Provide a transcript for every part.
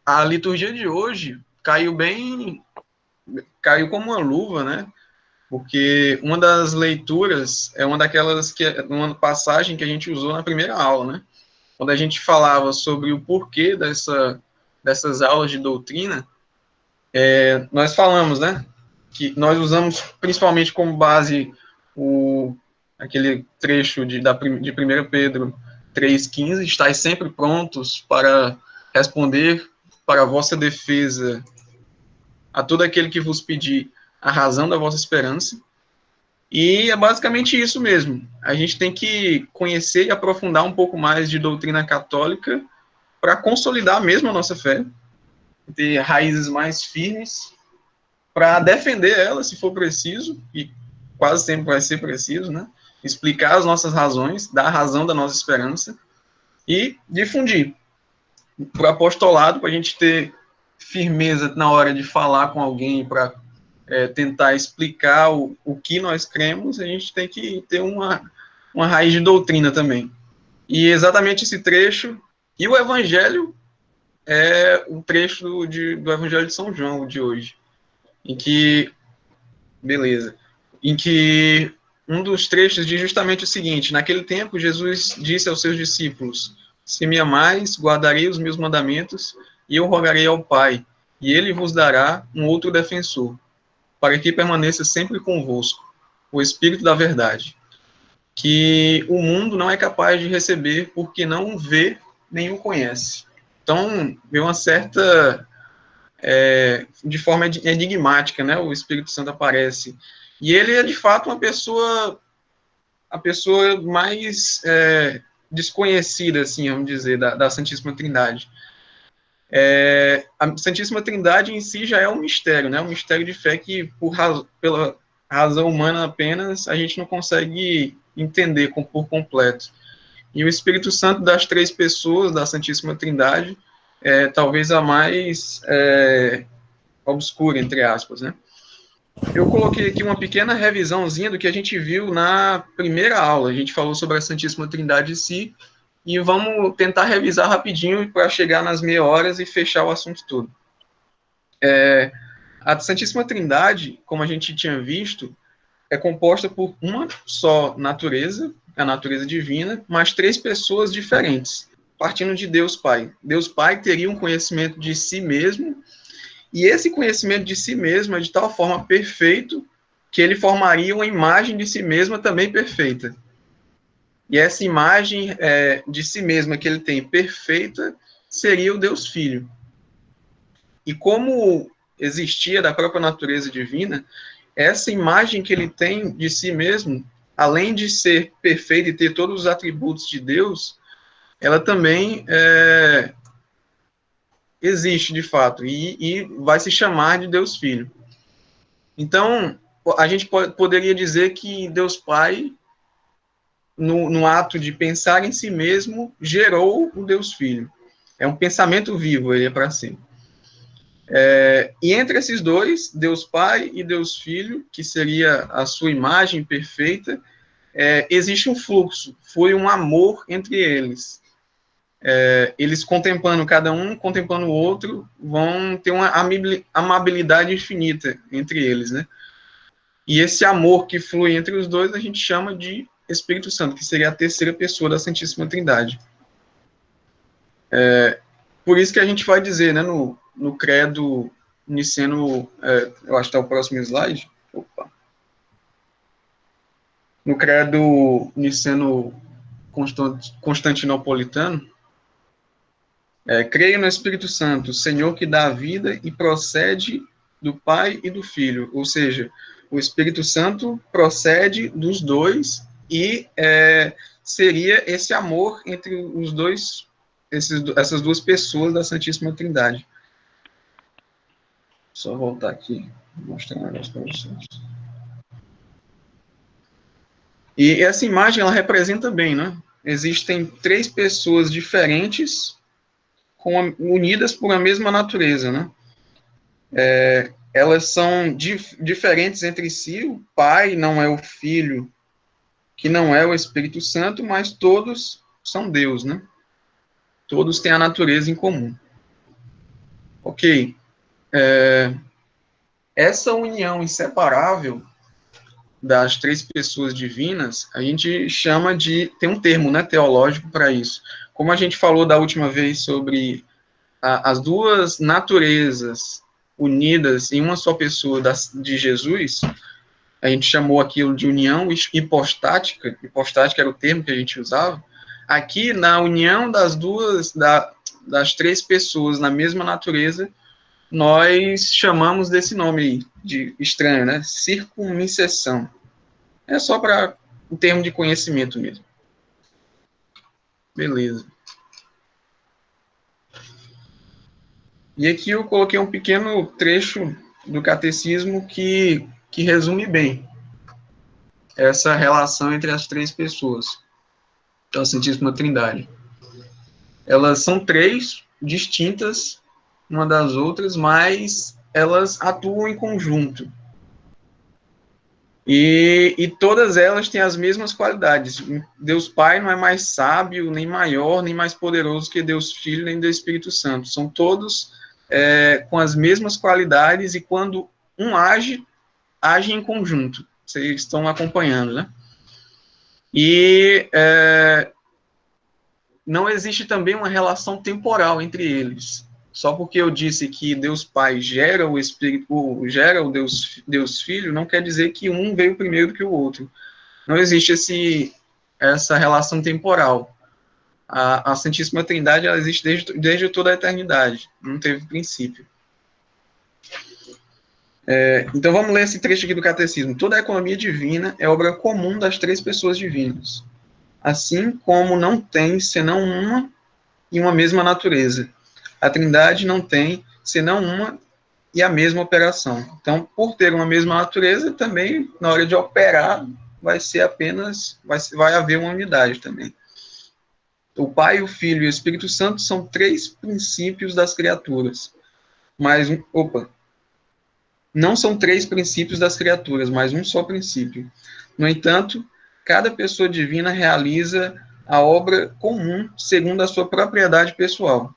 a liturgia de hoje caiu como uma luva, né? Porque uma das leituras é uma daquelas uma passagem que a gente usou na primeira aula, né? Quando a gente falava sobre o porquê dessas aulas de doutrina, nós falamos, né? Que nós usamos principalmente como base aquele trecho de 1 Pedro 3,15, estáis sempre prontos para responder para a vossa defesa a todo aquele que vos pedir a razão da vossa esperança. E é basicamente isso mesmo. A gente tem que conhecer e aprofundar um pouco mais de doutrina católica para consolidar mesmo a nossa fé, ter raízes mais firmes, para defender ela, se for preciso, e quase sempre vai ser preciso, né? Explicar as nossas razões, dar a razão da nossa esperança e difundir para o apostolado, para a gente ter firmeza na hora de falar com alguém, para tentar explicar o que nós cremos, a gente tem que ter uma raiz de doutrina também. E exatamente esse trecho, e o Evangelho é o trecho do Evangelho de São João de hoje, em que, beleza, em que um dos trechos diz justamente o seguinte: naquele tempo Jesus disse aos seus discípulos: se me amais, guardarei os meus mandamentos, e eu rogarei ao Pai, e ele vos dará um outro defensor, para que permaneça sempre convosco, o Espírito da verdade, que o mundo não é capaz de receber porque não o vê nem o conhece. Então, vê uma certa, de forma enigmática, né? O Espírito Santo aparece. E ele é, de fato, a pessoa mais desconhecida, assim, vamos dizer, da Santíssima Trindade. A Santíssima Trindade em si já é um mistério, né? Um mistério de fé que, pela razão humana apenas, a gente não consegue entender por completo. E o Espírito Santo das três pessoas da Santíssima Trindade talvez a mais obscura, entre aspas, né? Eu coloquei aqui uma pequena revisãozinha do que a gente viu na primeira aula. A gente falou sobre a Santíssima Trindade em si, e vamos tentar revisar rapidinho para chegar nas meia horas e fechar o assunto todo. A Santíssima Trindade, como a gente tinha visto, é composta por uma só natureza, a natureza divina, mas três pessoas diferentes, partindo de Deus Pai. Deus Pai teria um conhecimento de si mesmo, e esse conhecimento de si mesmo é de tal forma perfeito que ele formaria uma imagem de si mesma também perfeita. E essa imagem de si mesma que ele tem perfeita seria o Deus Filho. E como existia da própria natureza divina, essa imagem que ele tem de si mesmo, além de ser perfeita e ter todos os atributos de Deus, ela também existe de fato e vai se chamar de Deus Filho. Então, a gente poderia dizer que Deus Pai, no ato de pensar em si mesmo, gerou o Deus Filho. É um pensamento vivo, ele é para si. E entre esses dois, Deus Pai e Deus Filho, que seria a sua imagem perfeita, existe um fluxo, foi um amor entre eles. Eles contemplando cada um, contemplando o outro, vão ter uma amabilidade infinita entre eles, né? E esse amor que flui entre os dois a gente chama de Espírito Santo, que seria a terceira pessoa da Santíssima Trindade. Por isso que a gente vai dizer, né, no credo niceno, eu acho que está o próximo slide. Opa. No credo niceno constantinopolitano, creio no Espírito Santo, Senhor que dá a vida e procede do Pai e do Filho. Ou seja, o Espírito Santo procede dos dois e seria esse amor entre os dois, essas duas pessoas da Santíssima Trindade. Só voltar aqui, mostrar um negócio para vocês. E essa imagem, ela representa bem, né? Existem três pessoas diferentes unidas por uma mesma natureza, né? Elas são diferentes entre si. O Pai não é o Filho, que não é o Espírito Santo, mas todos são Deus, né? Todos têm a natureza em comum. Ok. Essa união inseparável das três pessoas divinas, a gente chama de, tem um termo, né, teológico para isso. Como a gente falou da última vez sobre as duas naturezas unidas em uma só pessoa de Jesus, a gente chamou aquilo de união hipostática, hipostática era o termo que a gente usava. Aqui, na união das três pessoas na mesma natureza, nós chamamos desse nome de estranho, né? Circuncisão. É só para um termo de conhecimento mesmo. Beleza. E aqui eu coloquei um pequeno trecho do catecismo que resume bem essa relação entre as três pessoas da Santíssima Trindade. Elas são três distintas uma das outras, mas elas atuam em conjunto. E todas elas têm as mesmas qualidades. Deus Pai não é mais sábio, nem maior, nem mais poderoso que Deus Filho, nem Deus Espírito Santo. São todos com as mesmas qualidades, e quando um age em conjunto. Vocês estão acompanhando, né? E não existe também uma relação temporal entre eles. Só porque eu disse que Deus Pai gera o Espírito, gera o Deus Filho, não quer dizer que um veio primeiro do que o outro. Não existe essa relação temporal. A Santíssima Trindade, ela existe desde toda a eternidade, não teve princípio. Então vamos ler esse trecho aqui do Catecismo. Toda a economia divina é obra comum das três pessoas divinas, assim como não tem senão uma e uma mesma natureza. A Trindade não tem senão uma e a mesma operação. Então, por ter uma mesma natureza, também, na hora de operar, vai haver uma unidade também. O Pai, o Filho e o Espírito Santo são três princípios das criaturas. Não são três princípios das criaturas, mas um só princípio. No entanto, cada pessoa divina realiza a obra comum segundo a sua propriedade pessoal.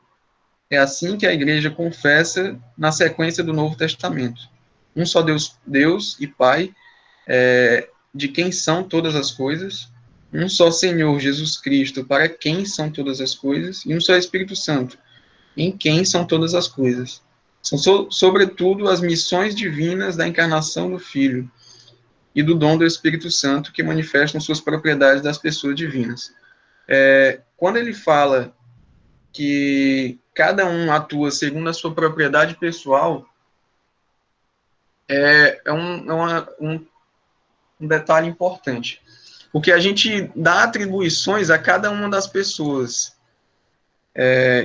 É assim que a Igreja confessa na sequência do Novo Testamento. Um só Deus e Pai, de quem são todas as coisas, um só Senhor Jesus Cristo, para quem são todas as coisas, e um só Espírito Santo, em quem são todas as coisas. São, sobretudo, as missões divinas da encarnação do Filho e do dom do Espírito Santo que manifestam suas propriedades das pessoas divinas. Quando ele fala que cada um atua segundo a sua propriedade pessoal, um detalhe importante. Porque a gente dá atribuições a cada uma das pessoas,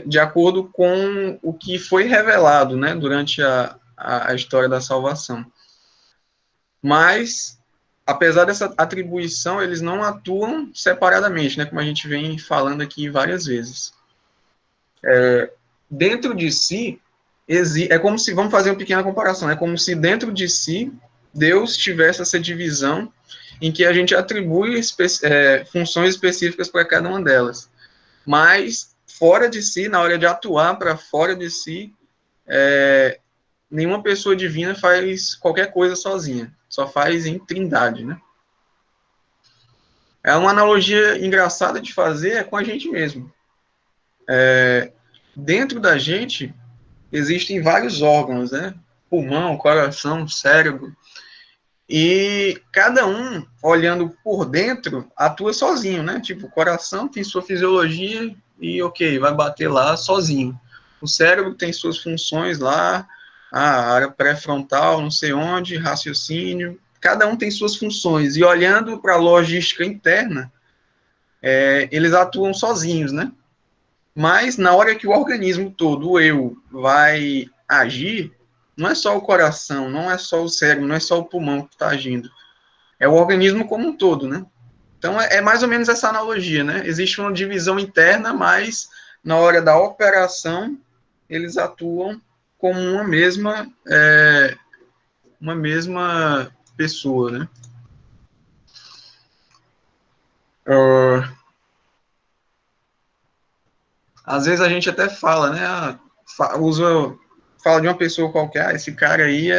de acordo com o que foi revelado, né, durante a história da salvação. Mas, apesar dessa atribuição, eles não atuam separadamente, né, como a gente vem falando aqui várias vezes. Dentro de si, é como se, vamos fazer uma pequena comparação, é como se dentro de si, Deus tivesse essa divisão em que a gente atribui funções específicas para cada uma delas. Mas, fora de si, na hora de atuar para fora de si, nenhuma pessoa divina faz qualquer coisa sozinha, só faz em trindade, né? É uma analogia engraçada de fazer com a gente mesmo. Dentro da gente, existem vários órgãos, né? Pulmão, coração, cérebro. E cada um, olhando por dentro, atua sozinho, né? Tipo, o coração tem sua fisiologia e, ok, vai bater lá sozinho. O cérebro tem suas funções lá, a área pré-frontal, não sei onde, raciocínio. Cada um tem suas funções. E olhando para a logística interna, eles atuam sozinhos, né? Mas na hora que o organismo todo, o eu, vai agir, não é só o coração, não é só o cérebro, não é só o pulmão que está agindo. É o organismo como um todo, né? Então é mais ou menos essa analogia, né? Existe uma divisão interna, mas na hora da operação eles atuam como uma mesma pessoa, né? Às vezes a gente até fala, né? Usa fala de uma pessoa qualquer, esse cara aí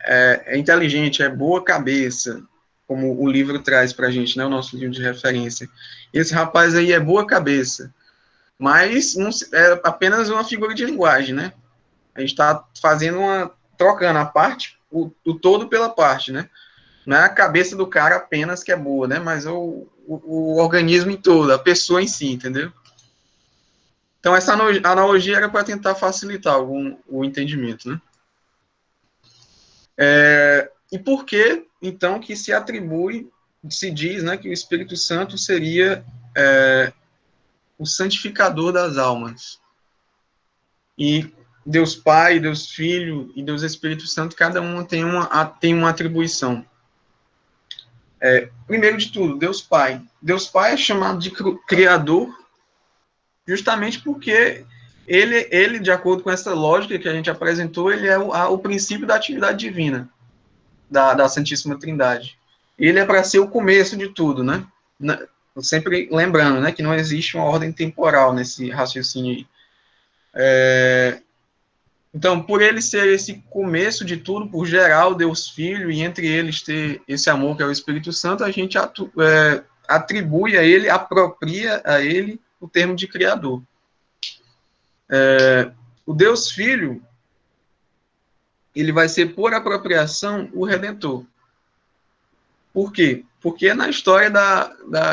é inteligente, é boa cabeça, como o livro traz pra gente, né, o nosso livro de referência. Esse rapaz aí é boa cabeça, mas não, é apenas uma figura de linguagem, né? A gente está trocando a parte, o todo pela parte, né? Não é a cabeça do cara apenas que é boa, né? Mas o organismo em todo, a pessoa em si, entendeu? Então, essa analogia era para tentar facilitar o entendimento, né? E por que, então, que se diz, né, que o Espírito Santo seria o santificador das almas? E Deus Pai, Deus Filho e Deus Espírito Santo, cada um tem uma atribuição. Primeiro de tudo, Deus Pai. Deus Pai é chamado de Criador justamente porque ele, de acordo com essa lógica que a gente apresentou, ele é o princípio da atividade divina, da Santíssima Trindade. Ele é para ser o começo de tudo, né? Sempre lembrando, né, que não existe uma ordem temporal nesse raciocínio aí. Então, por ele ser esse começo de tudo, por gerar o Deus Filho, e entre eles ter esse amor que é o Espírito Santo, a gente atribui a ele, apropria a ele o termo de Criador. O Deus Filho, ele vai ser, por apropriação, o Redentor. Por quê? Porque na história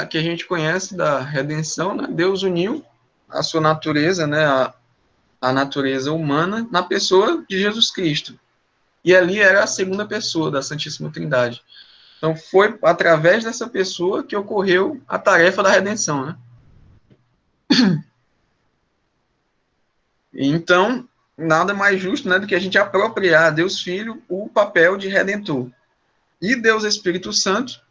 que a gente conhece da redenção, né, Deus uniu a sua natureza, né, a natureza humana, na pessoa de Jesus Cristo. E ali era a segunda pessoa da Santíssima Trindade. Então, foi através dessa pessoa que ocorreu a tarefa da redenção, né? Então, nada mais justo, né, do que a gente apropriar a Deus Filho o papel de redentor. E Deus Espírito Santo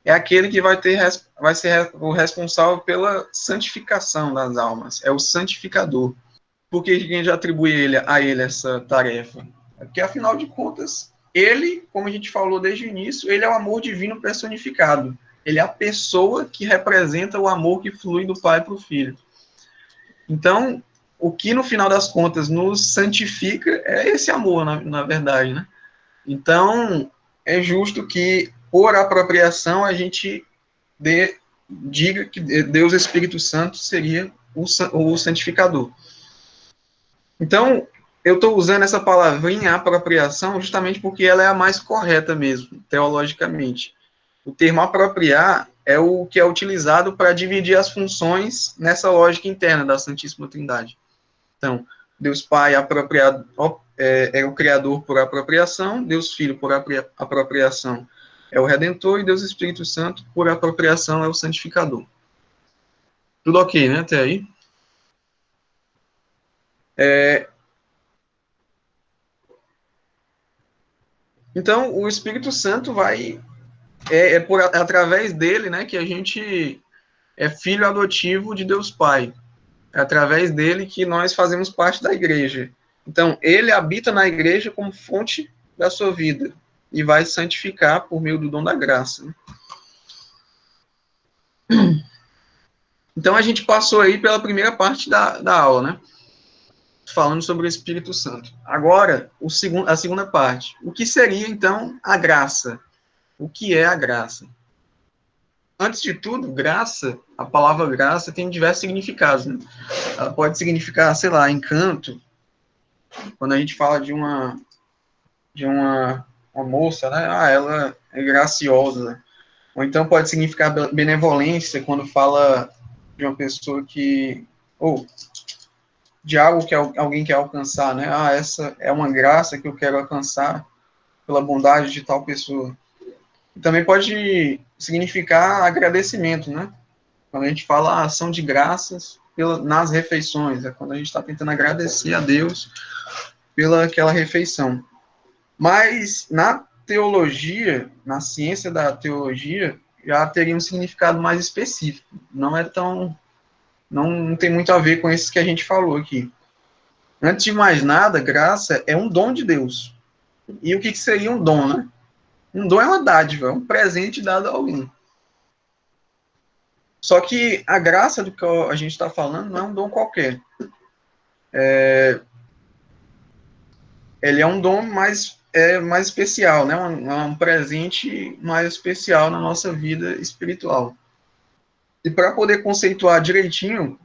é aquele que vai ser o responsável pela santificação das almas, é o santificador. Por que a gente atribui a ele essa tarefa? Porque, afinal de contas, ele, como a gente falou desde o início, ele é o amor divino personificado. Ele é a pessoa que representa o amor que flui do Pai para o Filho. Então, o que, no final das contas, nos santifica é esse amor, na verdade, né? Então, é justo que, por apropriação, a gente diga que Deus Espírito Santo seria o santificador. Então, eu estou usando essa palavrinha apropriação justamente porque ela é a mais correta mesmo, teologicamente. O termo apropriar é o que é utilizado para dividir as funções nessa lógica interna da Santíssima Trindade. Então, Deus Pai é o Criador por apropriação, Deus Filho por apropriação é o Redentor, e Deus Espírito Santo por apropriação é o Santificador. Tudo ok, né, até aí? Então, o Espírito Santo através dele, né, que a gente é filho adotivo de Deus Pai. É através dele que nós fazemos parte da igreja. Então, ele habita na igreja como fonte da sua vida e vai santificar por meio do dom da graça. Então, a gente passou aí pela primeira parte da aula, né? Falando sobre o Espírito Santo. Agora, a segunda parte. O que seria, então, a graça? O que é a graça? Antes de tudo, graça, a palavra graça tem diversos significados, né? Ela pode significar, sei lá, encanto. Quando a gente fala de uma moça, né? Ah, ela é graciosa. Ou então pode significar benevolência, quando fala de uma pessoa ou de algo que alguém quer alcançar, né? Ah, essa é uma graça que eu quero alcançar pela bondade de tal pessoa. E também pode significar agradecimento, né? Quando a gente fala a ação de graças nas refeições, é quando a gente está tentando agradecer a Deus pela aquela refeição. Mas na teologia, na ciência da teologia, já teria um significado mais específico. Não tem muito a ver com esses que a gente falou aqui. Antes de mais nada, graça é um dom de Deus. E o que seria um dom, né? Um dom é uma dádiva, é um presente dado a alguém. Só que a graça do que a gente está falando não é um dom qualquer. ele é um dom mais especial, né? Um presente mais especial na nossa vida espiritual. E para poder conceituar direitinho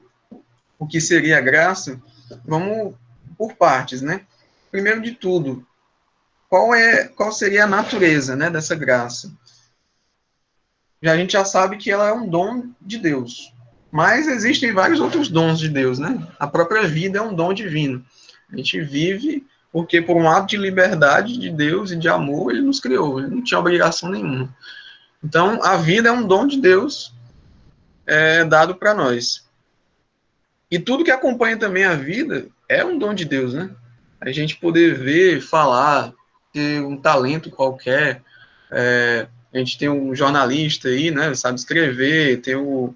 o que seria a graça, vamos por partes, né? Primeiro de tudo, qual seria a natureza, né, dessa graça? A gente já sabe que ela é um dom de Deus, mas existem vários outros dons de Deus, né? A própria vida é um dom divino. A gente vive porque por um ato de liberdade de Deus e de amor ele nos criou, ele não tinha obrigação nenhuma. Então a vida é um dom de Deus dado para nós. E tudo que acompanha também a vida é um dom de Deus, né? A gente poder ver, falar, ter um talento qualquer. A gente tem um jornalista aí, né? Sabe escrever, tem um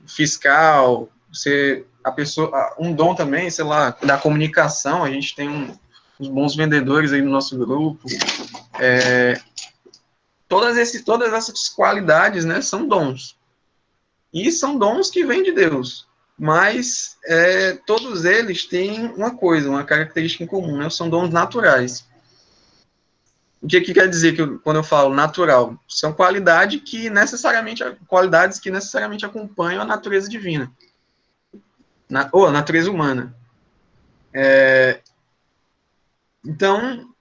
fiscal, um dom também, sei lá, da comunicação. A gente tem uns bons vendedores aí no nosso grupo. Todas essas qualidades, né? São dons. E são dons que vêm de Deus. Mas todos eles têm uma coisa, uma característica em comum, né? São dons naturais. O que quer dizer quando eu falo natural? São qualidades que necessariamente acompanham a natureza divina, ou a natureza humana. Então,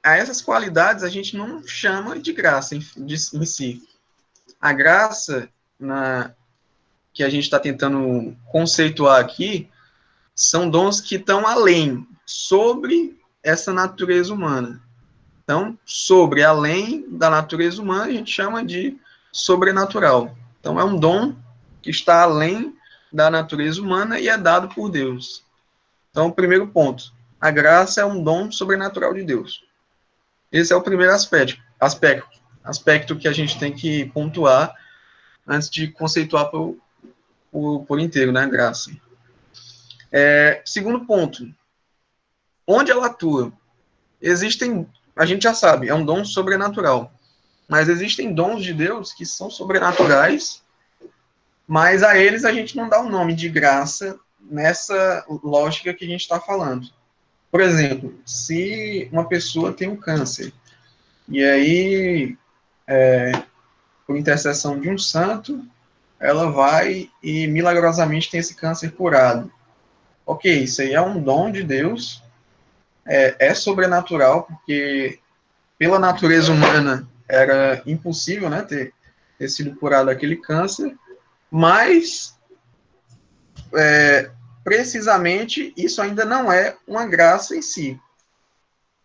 a essas qualidades a gente não chama de graça em si. A graça que a gente está tentando conceituar aqui são dons que estão além, sobre essa natureza humana. Então, além da natureza humana, a gente chama de sobrenatural. Então, é um dom que está além da natureza humana e é dado por Deus. Então, o primeiro ponto, a graça é um dom sobrenatural de Deus. Esse é o primeiro aspecto que a gente tem que pontuar antes de conceituar por inteiro, né, a graça. Segundo ponto, onde ela atua? A gente já sabe, é um dom sobrenatural. Mas existem dons de Deus que são sobrenaturais, mas a eles a gente não dá o nome de graça nessa lógica que a gente está falando. Por exemplo, se uma pessoa tem um câncer, e aí, por intercessão de um santo, ela vai e milagrosamente tem esse câncer curado. Ok, isso aí é um dom de Deus, é sobrenatural, porque pela natureza humana era impossível, né, ter sido curado aquele câncer, mas precisamente isso ainda não é uma graça em si,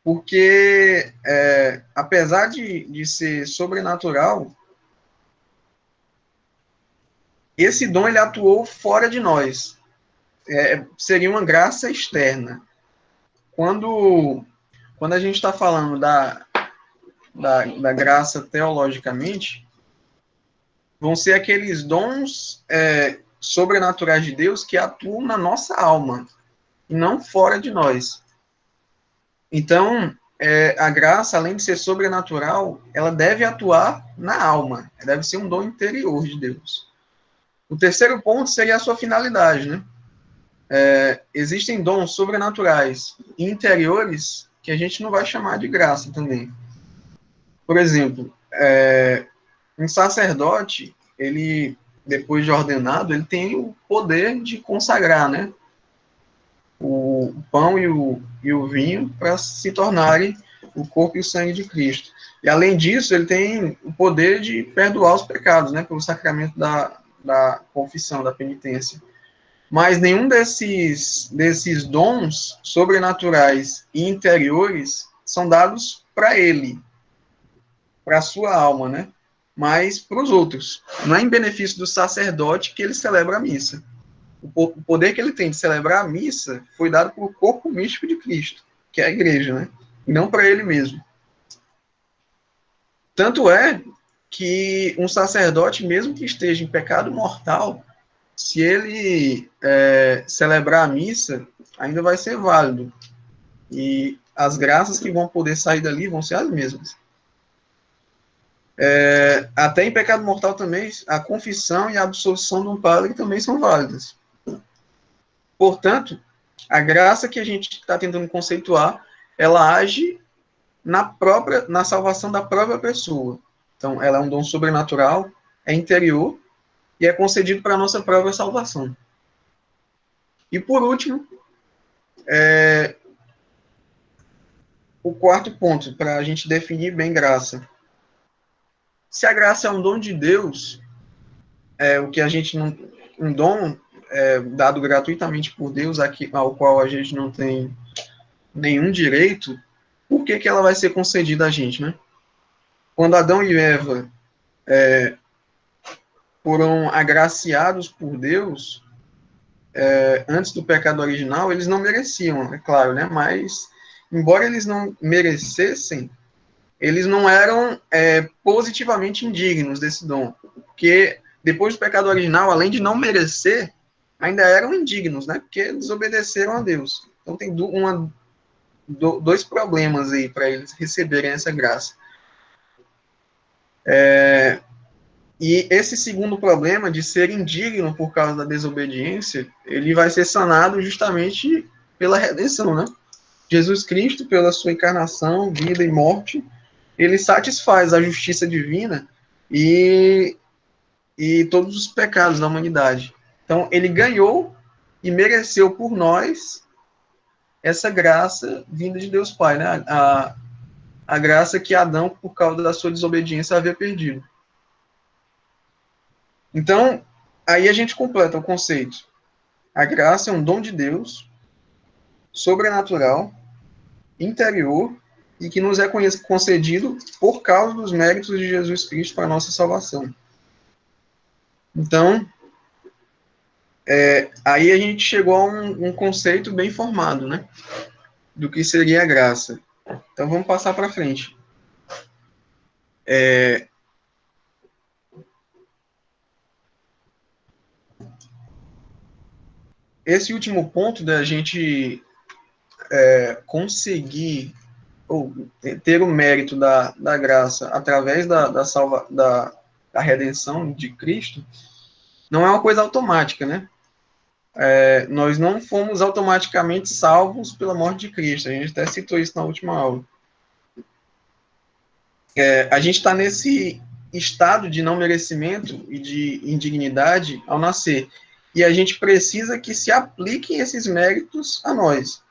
porque apesar de ser sobrenatural, esse dom ele atuou fora de nós, seria uma graça externa. Quando a gente está falando da graça teologicamente, vão ser aqueles dons sobrenaturais de Deus que atuam na nossa alma, e não fora de nós. Então, a graça, além de ser sobrenatural, ela deve atuar na alma, deve ser um dom interior de Deus. O terceiro ponto seria a sua finalidade, né? Existem dons sobrenaturais e interiores que a gente não vai chamar de graça também. Por exemplo, um sacerdote, ele, depois de ordenado, ele tem o poder de consagrar, né, o pão e o vinho para se tornarem o corpo e o sangue de Cristo. E, além disso, ele tem o poder de perdoar os pecados, né, pelo sacramento da confissão, da penitência. Mas nenhum desses dons sobrenaturais e interiores são dados para ele, para a sua alma, né? Mas para os outros. Não é em benefício do sacerdote que ele celebra a missa. O poder que ele tem de celebrar a missa foi dado para o corpo místico de Cristo, que é a igreja, né? E não para ele mesmo. Tanto é que um sacerdote, mesmo que esteja em pecado mortal, se ele celebrar a missa, ainda vai ser válido. E as graças que vão poder sair dali vão ser as mesmas. Até em pecado mortal também, a confissão e a absolvição de um padre também são válidas. Portanto, A graça que a gente está tentando conceituar, ela age na salvação da própria pessoa. Então, ela é um dom sobrenatural, é interior e é concedido para a nossa própria salvação. E por último, o quarto ponto, para a gente definir bem graça. Se a graça é um dom de Deus, o que a gente não. Um dom dado gratuitamente por Deus, ao qual a gente não tem nenhum direito, por que, que ela vai ser concedida a gente, né? Quando Adão e Eva foram agraciados por Deus, antes do pecado original, eles não mereciam, é claro, né? Mas, embora eles não merecessem, eles não eram positivamente indignos desse dom. Porque depois do pecado original, além de não merecer, ainda eram indignos, né? Porque desobedeceram a Deus. Então tem dois problemas aí para eles receberem essa graça. E esse segundo problema de ser indigno por causa da desobediência, ele vai ser sanado justamente pela redenção, né? Jesus Cristo, pela sua encarnação, vida e morte, ele satisfaz a justiça divina e, e todos os pecados da humanidade. Então, ele ganhou e mereceu por nós essa graça vinda de Deus Pai, né? A graça que Adão, por causa da sua desobediência, havia perdido. Então, aí a gente completa o conceito. A graça é um dom de Deus, sobrenatural, interior, e que nos é concedido por causa dos méritos de Jesus Cristo para a nossa salvação. Então, aí a gente chegou a um conceito bem formado, né? Do que seria a graça. Então, vamos passar para frente. Esse último ponto da gente conseguir ou ter o mérito da graça através da redenção de Cristo, não é uma coisa automática, né? Nós não fomos automaticamente salvos pela morte de Cristo. A gente até citou isso na última aula. A gente está nesse estado de não merecimento e de indignidade ao nascer. E a gente precisa que se apliquem esses méritos a nós.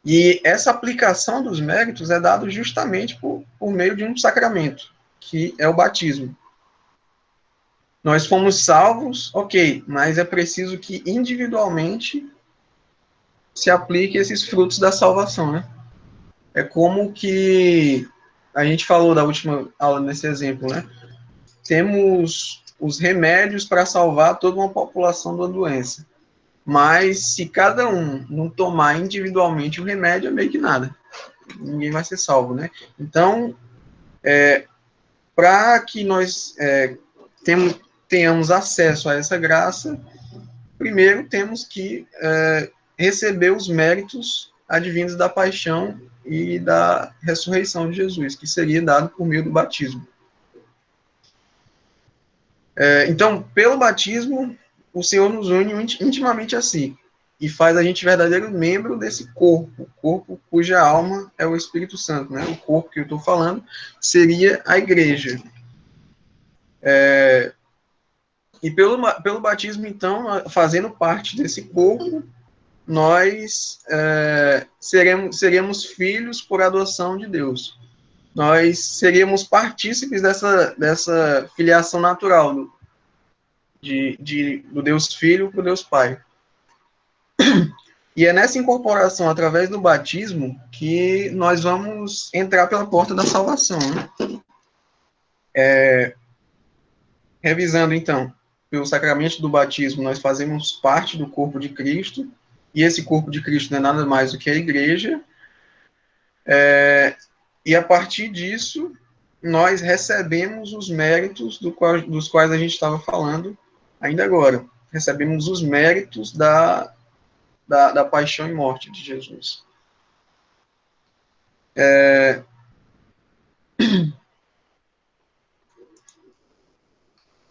E essa aplicação dos méritos é dada justamente por meio de um sacramento, que é o batismo. Nós fomos salvos, ok, mas é preciso que individualmente se aplique esses frutos da salvação, né? É como que a gente falou da última aula nesse exemplo, né? Temos os remédios para salvar toda uma população da doença. Mas se cada um não tomar individualmente o remédio, é meio que nada. Ninguém vai ser salvo, né? Então, para que nós tenhamos acesso a essa graça, primeiro temos que receber os méritos advindos da paixão e da ressurreição de Jesus, que seria dado por meio do batismo. Então, pelo batismo, o Senhor nos une intimamente a si e faz a gente verdadeiro membro desse corpo cuja alma é o Espírito Santo, né? O corpo que eu estou falando seria a igreja. E pelo batismo, então, fazendo parte desse corpo, nós seremos filhos por adoção de Deus. Nós seríamos partícipes dessa filiação natural do Deus Filho para o Deus Pai. E é nessa incorporação, através do batismo, que nós vamos entrar pela porta da salvação. Né? Revisando, então, pelo sacramento do batismo, nós fazemos parte do corpo de Cristo, e esse corpo de Cristo não é nada mais do que a igreja, e a partir disso, nós recebemos os méritos dos quais a gente estava falando ainda agora. Recebemos os méritos da paixão e morte de Jesus.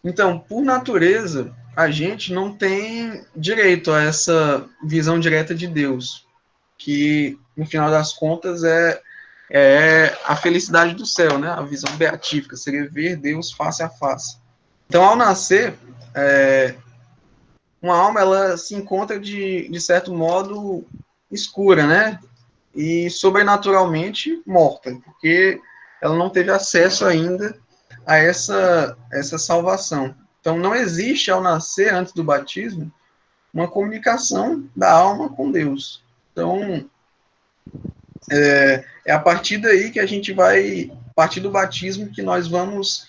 Então, por natureza, a gente não tem direito a essa visão direta de Deus, que, no final das contas, é a felicidade do céu, né? A visão beatífica, seria ver Deus face a face. Então, ao nascer, uma alma, ela se encontra, de certo modo, escura, né? E sobrenaturalmente morta, porque ela não teve acesso ainda a essa salvação. Então, não existe, ao nascer, antes do batismo, uma comunicação da alma com Deus. Então, é a partir daí que a gente vai, a partir do batismo, que nós vamos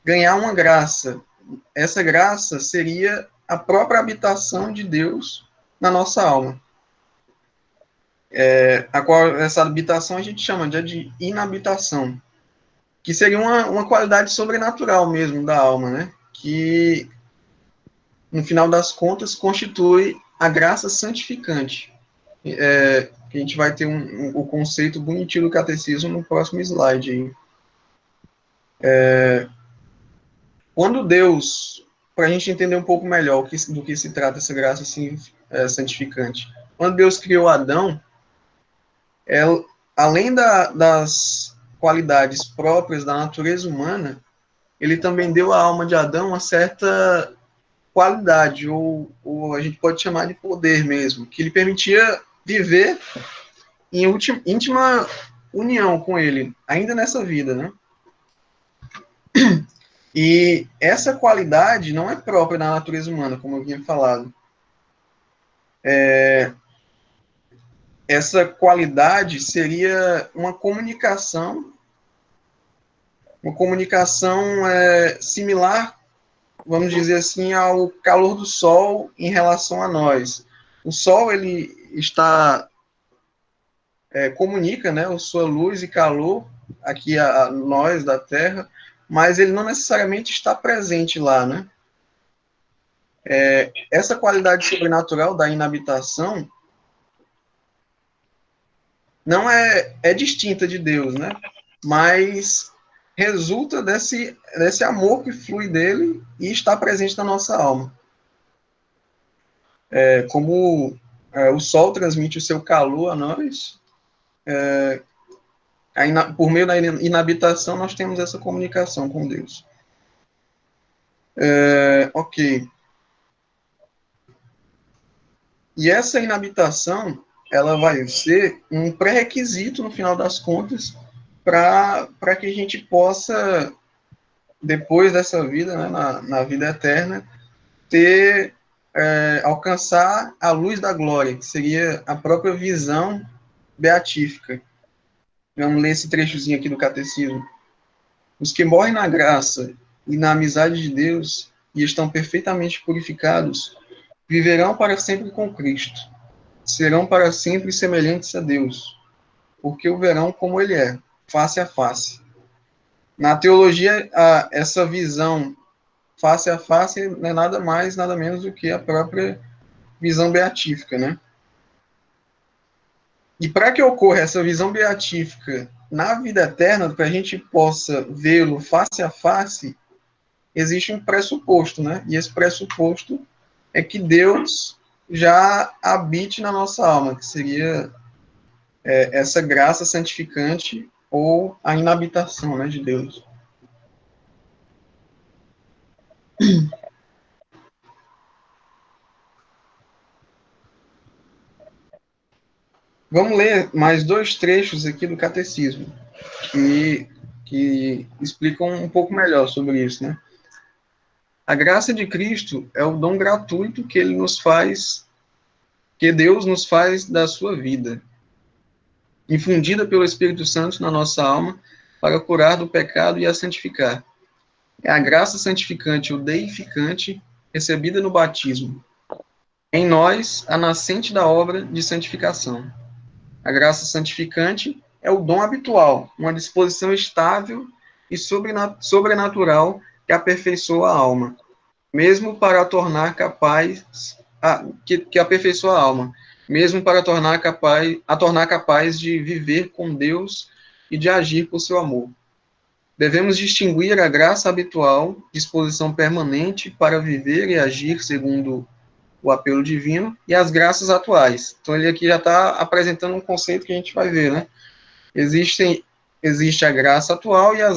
ganhar uma graça. Essa graça seria a própria habitação de Deus na nossa alma. A qual essa habitação a gente chama de inabitação, que seria uma qualidade sobrenatural mesmo da alma, né? Que, no final das contas, constitui a graça santificante. Que a gente vai ter o conceito bonitinho do catecismo no próximo slide aí. Quando Deus, para a gente entender um pouco melhor do que se trata essa graça santificante, quando Deus criou Adão, além das qualidades próprias da natureza humana, ele também deu à alma de Adão uma certa qualidade, ou a gente pode chamar de poder mesmo, que lhe permitia viver em íntima união com ele, ainda nessa vida, né? E essa qualidade não é própria da natureza humana, como eu vinha falado. Essa qualidade seria uma comunicação similar, vamos dizer assim, ao calor do Sol em relação a nós. O Sol, ele comunica, né, a sua luz e calor aqui a nós da Terra, mas ele não necessariamente está presente lá, né? Essa qualidade sobrenatural da inabitação não é distinta de Deus, né? Mas resulta desse amor que flui dele e está presente na nossa alma. Como o Sol transmite o seu calor a nós, por meio da inabitação, nós temos essa comunicação com Deus. Ok. E essa inabitação, ela vai ser um pré-requisito, no final das contas, para que a gente possa, depois dessa vida, né, na vida eterna, alcançar a luz da glória, que seria a própria visão beatífica. Vamos ler esse trechozinho aqui do Catecismo. Os que morrem na graça e na amizade de Deus e estão perfeitamente purificados, viverão para sempre com Cristo. Serão para sempre semelhantes a Deus, porque o verão como ele é, face a face. Na teologia, essa visão face a face não é nada mais, nada menos do que a própria visão beatífica, né? E para que ocorra essa visão beatífica na vida eterna, para a gente possa vê-lo face a face, existe um pressuposto, né? E esse pressuposto é que Deus já habite na nossa alma, que seria essa graça santificante ou a inabitação, né, de Deus. Vamos ler mais dois trechos aqui do Catecismo, que explicam um pouco melhor sobre isso, né? A graça de Cristo é o dom gratuito que ele nos faz, que Deus nos faz da sua vida, infundida pelo Espírito Santo na nossa alma, para curar do pecado e a santificar. É a graça santificante ou deificante recebida no batismo. Em nós, a nascente da obra de santificação. A graça santificante é o dom habitual, uma disposição estável e sobrenatural que aperfeiçoa a alma, mesmo para tornar capaz, que aperfeiçoa a alma, mesmo para tornar capaz de viver com Deus e de agir por seu amor. Devemos distinguir a graça habitual, disposição permanente para viver e agir segundo o apelo divino, e as graças atuais. Então, ele aqui já está apresentando um conceito que a gente vai ver, né? Existe a graça atual e a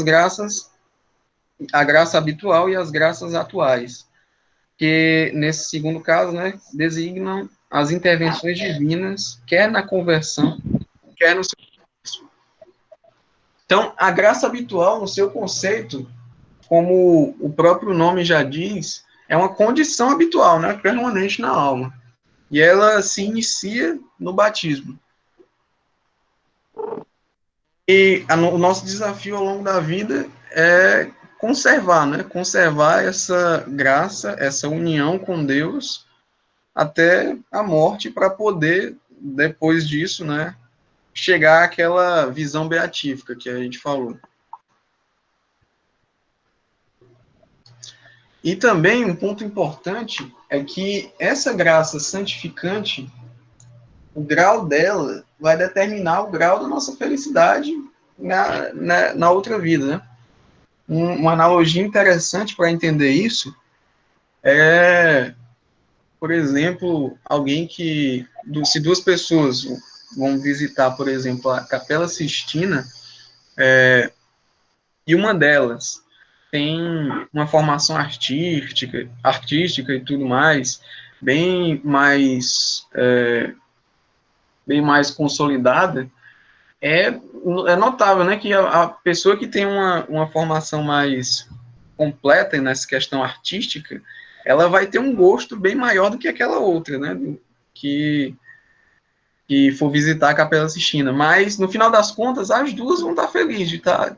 graça habitual e as graças atuais, que, nesse segundo caso, né, designam as intervenções divinas, quer na conversão, quer no seu... Então, a graça habitual, no seu conceito, como o próprio nome já diz, é uma condição habitual, né, permanente na alma. E ela se inicia no batismo. E o nosso desafio ao longo da vida é conservar, né? Conservar essa graça, essa união com Deus até a morte, para poder, depois disso, né, chegar àquela visão beatífica que a gente falou. E também um ponto importante é que essa graça santificante, o grau dela vai determinar o grau da nossa felicidade na outra vida, né? Uma analogia interessante para entender isso é, por exemplo, alguém que, se duas pessoas vão visitar, por exemplo, a Capela Sistina, e uma delas tem uma formação artística e tudo mais, bem mais, bem mais consolidada, é notável, né, que a pessoa que tem uma formação mais completa nessa questão artística, ela vai ter um gosto bem maior do que aquela outra, né, que for visitar a Capela Sistina. Mas, no final das contas, as duas vão estar felizes de estar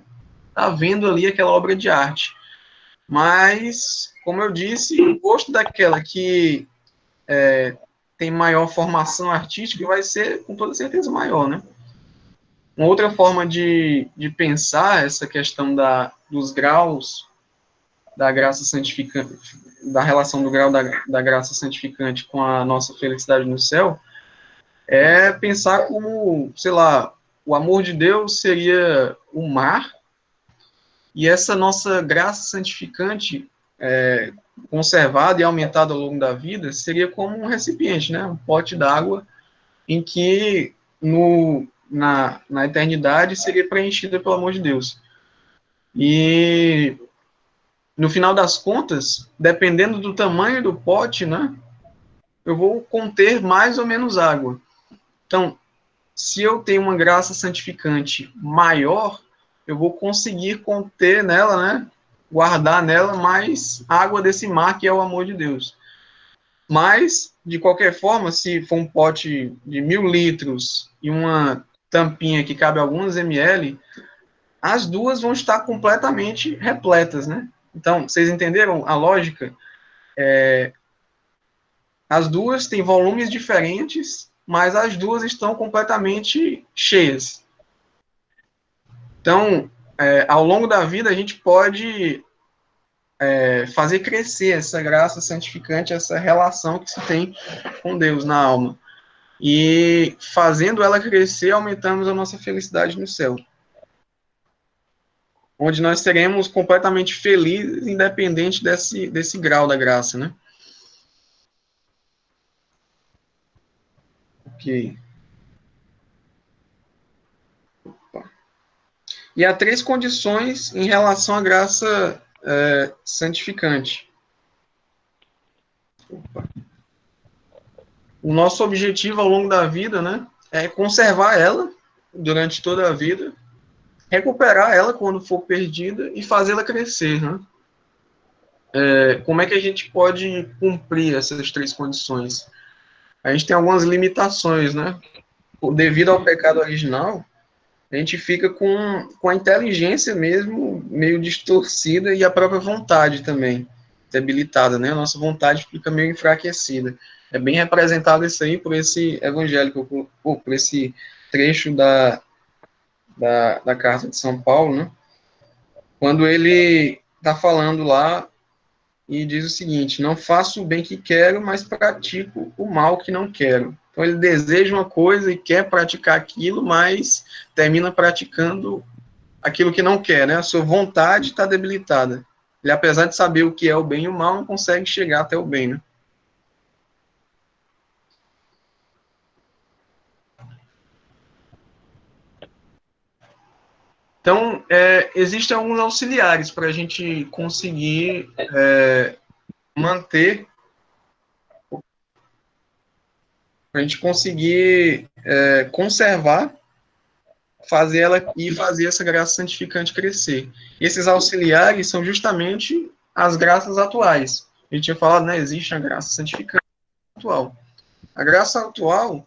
vendo ali aquela obra de arte. Mas, como eu disse, o gosto daquela que tem maior formação artística vai ser, com toda certeza, maior, né? Uma outra forma de pensar essa questão dos graus da graça santificante, da relação do grau da graça santificante com a nossa felicidade no céu, é pensar como, sei lá, o amor de Deus seria o mar, e essa nossa graça santificante, conservada e aumentada ao longo da vida, seria como um recipiente, né? Um pote d'água em que na eternidade seria preenchida pelo amor de Deus. E no final das contas, dependendo do tamanho do pote, né, eu vou conter mais ou menos água. Então, se eu tenho uma graça santificante maior, eu vou conseguir conter nela, né, guardar nela mais água desse mar que é o amor de Deus. Mas, de qualquer forma, se for um pote de 1.000 litros e uma tampinha que cabe alguns ml, as duas vão estar completamente repletas, né? Então, vocês entenderam a lógica? As duas têm volumes diferentes, mas as duas estão completamente cheias. Então, ao longo da vida, a gente pode fazer crescer essa graça santificante, essa relação que se tem com Deus na alma. E fazendo ela crescer, aumentamos a nossa felicidade no céu, onde nós seremos completamente felizes, independente desse grau da graça, né? Ok. E há 3 condições em relação à graça santificante. Opa. O nosso objetivo ao longo da vida, né, é conservar ela durante toda a vida, recuperar ela quando for perdida e fazê-la crescer, né? Como é que a gente pode cumprir essas 3 condições? A gente tem algumas limitações, né? Devido ao pecado original, a gente fica com a inteligência mesmo meio distorcida e a própria vontade também debilitada, né? A nossa vontade fica meio enfraquecida. É bem representado isso aí por esse evangélico, por esse trecho da carta de São Paulo, né? Quando ele está falando lá e diz o seguinte: não faço o bem que quero, mas pratico o mal que não quero. Então ele deseja uma coisa e quer praticar aquilo, mas termina praticando aquilo que não quer, né? A sua vontade está debilitada. Ele, apesar de saber o que é o bem e o mal, não consegue chegar até o bem, né? Então, existem alguns auxiliares para a gente conseguir manter, para a gente conseguir conservar, fazer ela e fazer essa graça santificante crescer. Esses auxiliares são justamente as graças atuais. A gente tinha falado, né? Existe a graça santificante atual. A graça atual,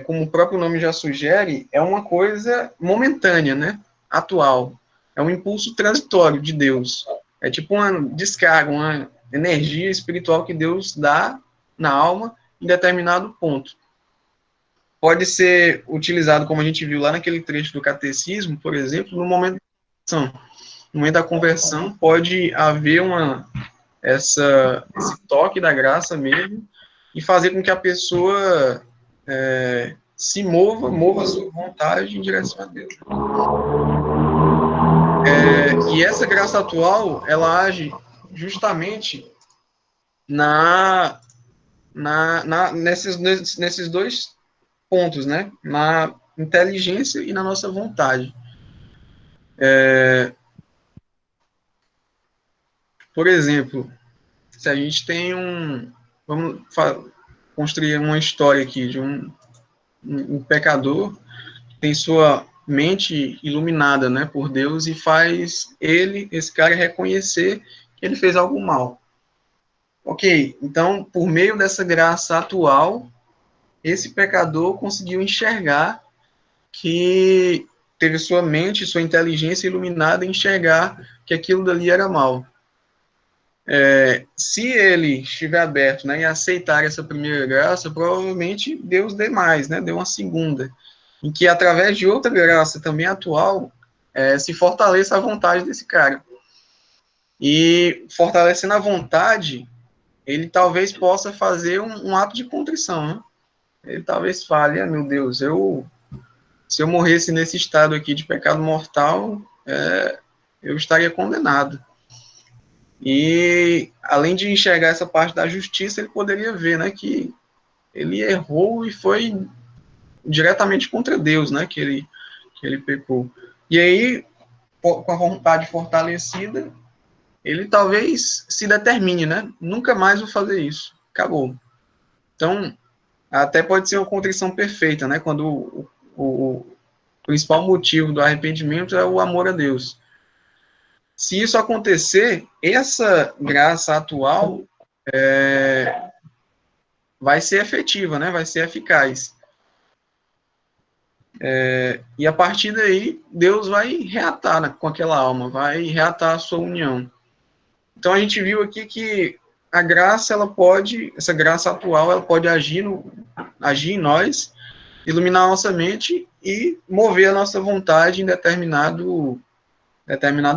como o próprio nome já sugere, é uma coisa momentânea, né? Atual. É um impulso transitório de Deus. É tipo uma descarga, uma energia espiritual que Deus dá na alma em determinado ponto. Pode ser utilizado, como a gente viu lá naquele trecho do catecismo, por exemplo, no momento da conversão. No momento da conversão, pode haver esse toque da graça mesmo, e fazer com que a pessoa se mova a sua vontade em direção a Deus. E essa graça atual, ela age justamente nesses dois pontos, né? Na inteligência e na nossa vontade. Por exemplo, se a gente tem vamos construir uma história aqui de um pecador que tem sua mente iluminada, né, por Deus, e faz esse cara, reconhecer que ele fez algo mal. Ok, então, por meio dessa graça atual, esse pecador conseguiu enxergar que teve sua mente, sua inteligência iluminada em enxergar que aquilo dali era mal. Se ele estiver aberto, né, e aceitar essa primeira graça, provavelmente Deus dê mais, né, dê uma segunda, em que através de outra graça também atual, se fortaleça a vontade desse cara. E fortalecendo a vontade, ele talvez possa fazer um ato de contrição, né? Ele talvez fale, meu Deus, se eu morresse nesse estado aqui de pecado mortal, eu estaria condenado. E, além de enxergar essa parte da justiça, ele poderia ver, né, que ele errou e foi diretamente contra Deus, né, que ele pecou. E aí, com a vontade fortalecida, ele talvez se determine, né, nunca mais vou fazer isso, acabou. Então, até pode ser uma contrição perfeita, né, quando o principal motivo do arrependimento é o amor a Deus. Se isso acontecer, essa graça atual vai ser efetiva, né? Vai ser eficaz. E a partir daí, Deus vai reatar, né, com aquela alma, vai reatar a sua união. Então a gente viu aqui que a graça, essa graça atual, ela pode agir em nós, iluminar a nossa mente e mover a nossa vontade em determinado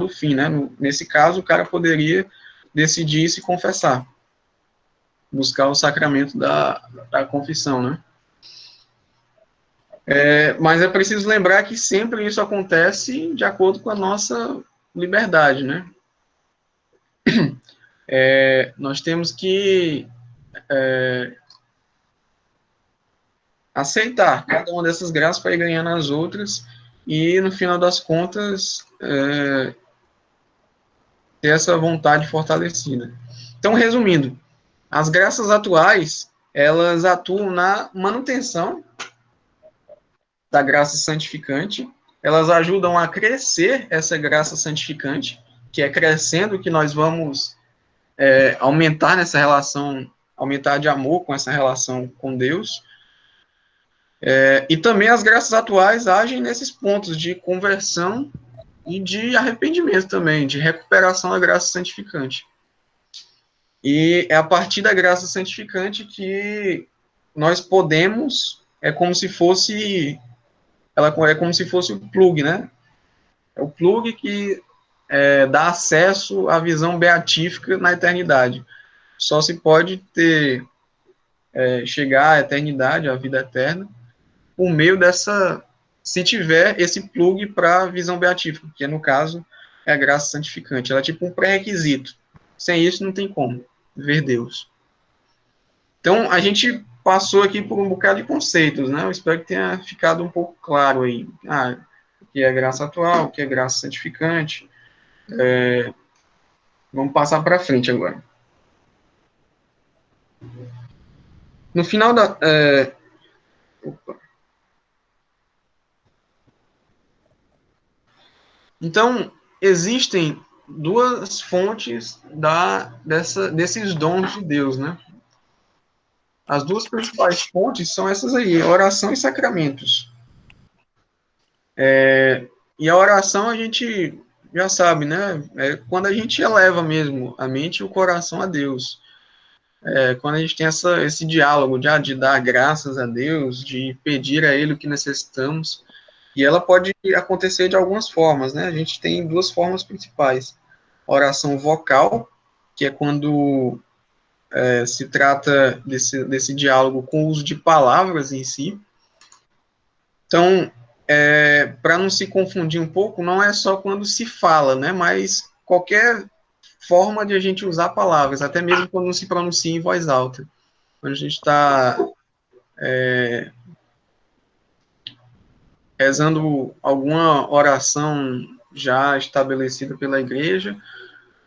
fim, né? Nesse caso, o cara poderia decidir se confessar, buscar o sacramento da confissão, né? Mas é preciso lembrar que sempre isso acontece de acordo com a nossa liberdade, né? Nós temos que aceitar cada uma dessas graças para ir ganhando as outras e, no final das contas, ter essa vontade fortalecida. Então, resumindo, as graças atuais, elas atuam na manutenção da graça santificante, elas ajudam a crescer essa graça santificante, que é crescendo que nós vamos aumentar nessa relação, aumentar de amor com essa relação com Deus. E também as graças atuais agem nesses pontos de conversão e de arrependimento também, de recuperação da graça santificante. E é a partir da graça santificante que nós podemos, ela é como se fosse o plug, né? É o plug que dá acesso à visão beatífica na eternidade. Só se pode chegar à eternidade, à vida eterna, por meio se tiver esse plug para a visão beatífica, que no caso é a graça santificante. Ela é tipo um pré-requisito. Sem isso não tem como ver Deus. Então, a gente passou aqui por um bocado de conceitos, né? Eu espero que tenha ficado um pouco claro aí. O que é graça atual, o que é graça santificante. Vamos passar para frente agora. No final da... Então, existem duas fontes desses dons de Deus, né? As duas principais fontes são essas aí, oração e sacramentos. E a oração a gente já sabe, né? É quando a gente eleva mesmo a mente e o coração a Deus. É quando a gente tem esse diálogo de dar graças a Deus, de pedir a Ele o que necessitamos. E ela pode acontecer de algumas formas, né? A gente tem duas formas principais. A oração vocal, que é quando se trata desse diálogo com o uso de palavras em si. Então, para não se confundir um pouco, não é só quando se fala, né? Mas qualquer forma de a gente usar palavras, até mesmo quando não se pronuncia em voz alta. Quando a gente está rezando alguma oração já estabelecida pela igreja,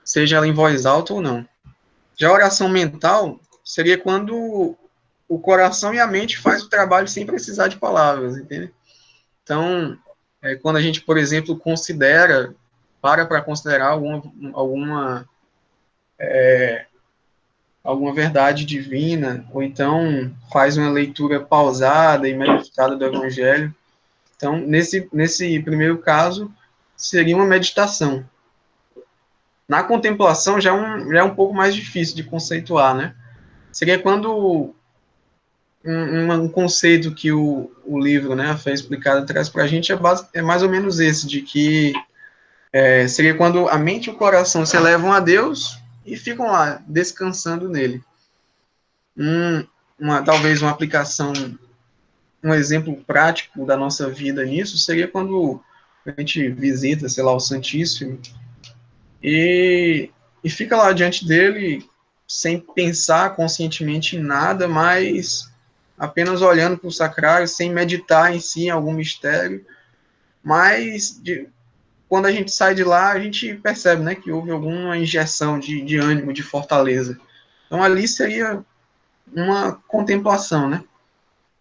seja ela em voz alta ou não. Já a oração mental seria quando o coração e a mente faz o trabalho sem precisar de palavras, entende? Então, quando a gente, por exemplo, para considerar alguma verdade divina, ou então faz uma leitura pausada e meditada do Evangelho. Então, nesse primeiro caso, seria uma meditação. Na contemplação já é um pouco mais difícil de conceituar, né? Seria quando um conceito que o livro, né, a Fé Explicada, traz para a gente é mais ou menos esse, de que seria quando a mente e o coração se elevam a Deus e ficam lá, descansando nele. Talvez uma aplicação, um exemplo prático da nossa vida nisso seria quando a gente visita, sei lá, o Santíssimo e fica lá diante dele sem pensar conscientemente em nada, mas apenas olhando para o sacrário, sem meditar em si em algum mistério, mas quando a gente sai de lá, a gente percebe, né, que houve alguma injeção de ânimo, de fortaleza. Então ali seria uma contemplação, né,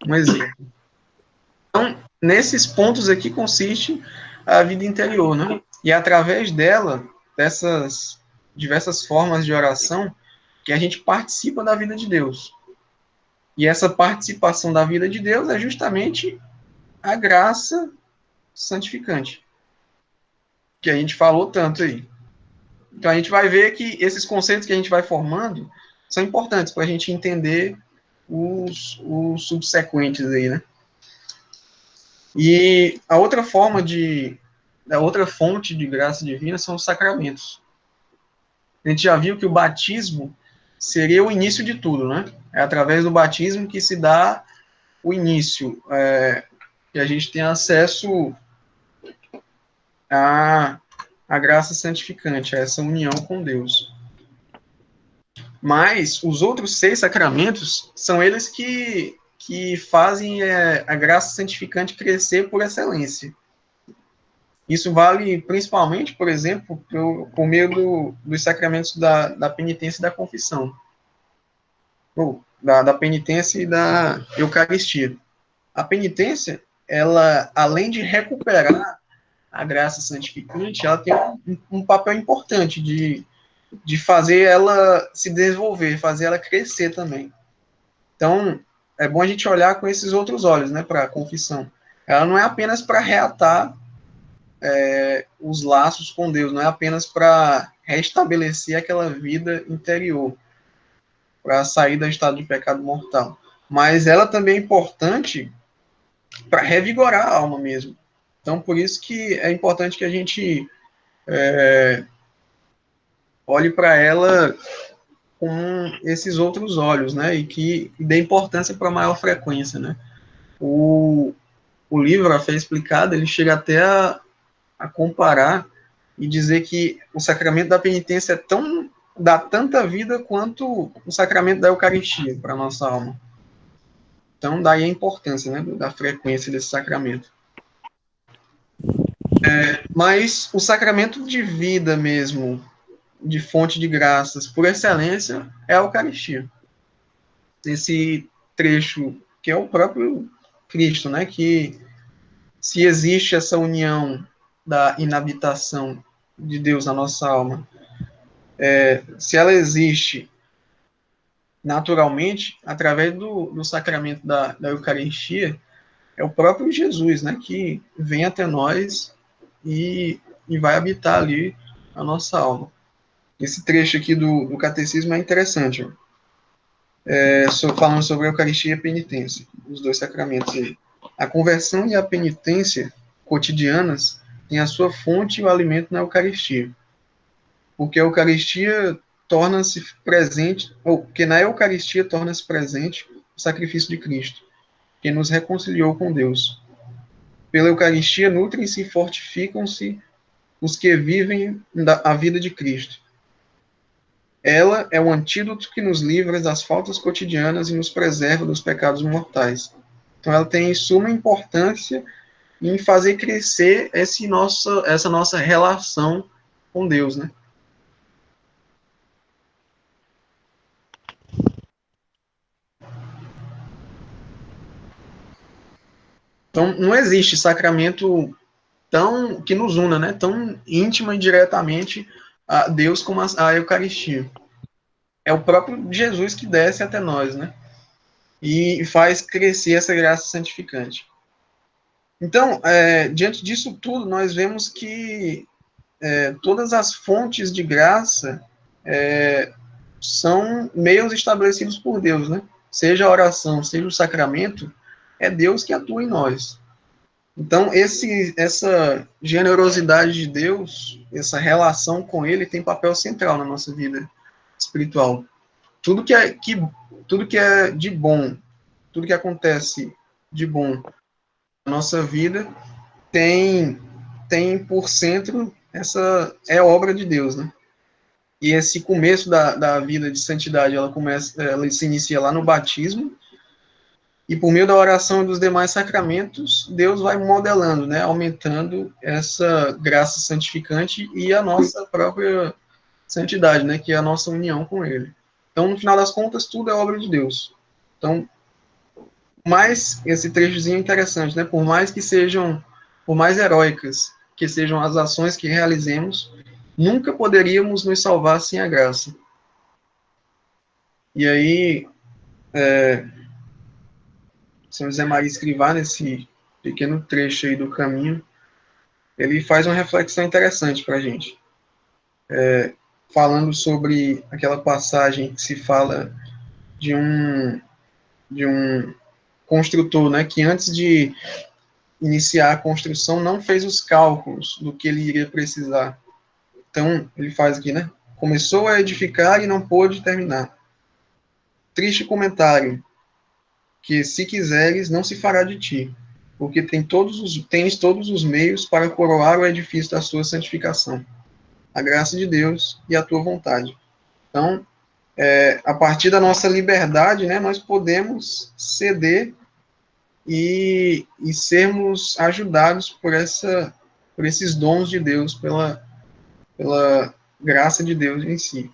um exemplo. Então, nesses pontos aqui consiste a vida interior, né, e é através dessas diversas formas de oração, que a gente participa da vida de Deus. E essa participação da vida de Deus é justamente a graça santificante, que a gente falou tanto aí. Então a gente vai ver que esses conceitos que a gente vai formando são importantes para a gente entender os subsequentes aí, né? E a outra fonte de graça divina são os sacramentos. A gente já viu que o batismo seria o início de tudo, né? É através do batismo que se dá o início, que a gente tem acesso a graça santificante, a essa união com Deus. Mas os outros 6 sacramentos são eles que fazem a graça santificante crescer por excelência. Isso vale principalmente, por exemplo, por meio dos sacramentos da penitência e da confissão. Ou da penitência e da Eucaristia. A penitência, ela, além de recuperar a graça santificante, ela tem um papel importante de fazer ela se desenvolver, fazer ela crescer também. Então, é bom a gente olhar com esses outros olhos, né, para a confissão. Ela não é apenas para reatar os laços com Deus, não é apenas para restabelecer aquela vida interior, para sair do estado de pecado mortal. Mas ela também é importante para revigorar a alma mesmo. Então, por isso que é importante que a gente olhe para ela com esses outros olhos, né? E que dê importância para maior frequência, né? o livro, A Fé Explicada, ele chega até a comparar e dizer que o sacramento da penitência dá tanta vida quanto o sacramento da Eucaristia para a nossa alma. Então, daí a importância, né, da frequência desse sacramento. Mas o sacramento de vida mesmo, de fonte de graças, por excelência, é a Eucaristia. Esse trecho que é o próprio Cristo, né, que se existe essa união da inabitação de Deus na nossa alma, se ela existe naturalmente, através do sacramento da Eucaristia, é o próprio Jesus, né, que vem até nós e vai habitar ali a nossa alma. Esse trecho aqui do Catecismo é interessante, falando sobre a Eucaristia e a penitência, os dois sacramentos aí. A conversão e a penitência cotidianas têm a sua fonte e o alimento na Eucaristia, porque a Eucaristia torna-se presente, ou que na Eucaristia torna-se presente o sacrifício de Cristo, que nos reconciliou com Deus. Pela Eucaristia nutrem-se e fortificam-se os que vivem a vida de Cristo. Ela é o antídoto que nos livra das faltas cotidianas e nos preserva dos pecados mortais. Então, ela tem suma importância em fazer crescer essa nossa relação com Deus, né? Então, não existe sacramento tão que nos una, né? Tão íntima e diretamente a Deus como a Eucaristia. É o próprio Jesus que desce até nós, né? E faz crescer essa graça santificante. Então, diante disso tudo, nós vemos que todas as fontes de graça são meios estabelecidos por Deus, né? Seja a oração, seja o sacramento, é Deus que atua em nós. Então, essa generosidade de Deus, essa relação com Ele, tem papel central na nossa vida espiritual. Tudo que é de bom, tudo que acontece de bom na nossa vida, tem por centro essa obra de Deus, né? E esse começo da vida de santidade, ela se inicia lá no batismo, e por meio da oração e dos demais sacramentos, Deus vai modelando, né, aumentando essa graça santificante e a nossa própria santidade, né, que é a nossa união com Ele. Então, no final das contas, tudo é obra de Deus. Então, mais esse trechozinho é interessante, né, por mais heróicas que sejam as ações que realizemos, nunca poderíamos nos salvar sem a graça. E aí, São José Maria Escrivá, nesse pequeno trecho aí do caminho, ele faz uma reflexão interessante para a gente. Falando sobre aquela passagem que se fala de um construtor, né, que antes de iniciar a construção não fez os cálculos do que ele iria precisar. Então, ele faz aqui, né? Começou a edificar e não pôde terminar. Triste comentário, que se quiseres, não se fará de ti, porque tens todos os meios para coroar o edifício da sua santificação, a graça de Deus e a tua vontade. Então, a partir da nossa liberdade, né, nós podemos ceder e sermos ajudados por esses dons de Deus, pela graça de Deus em si.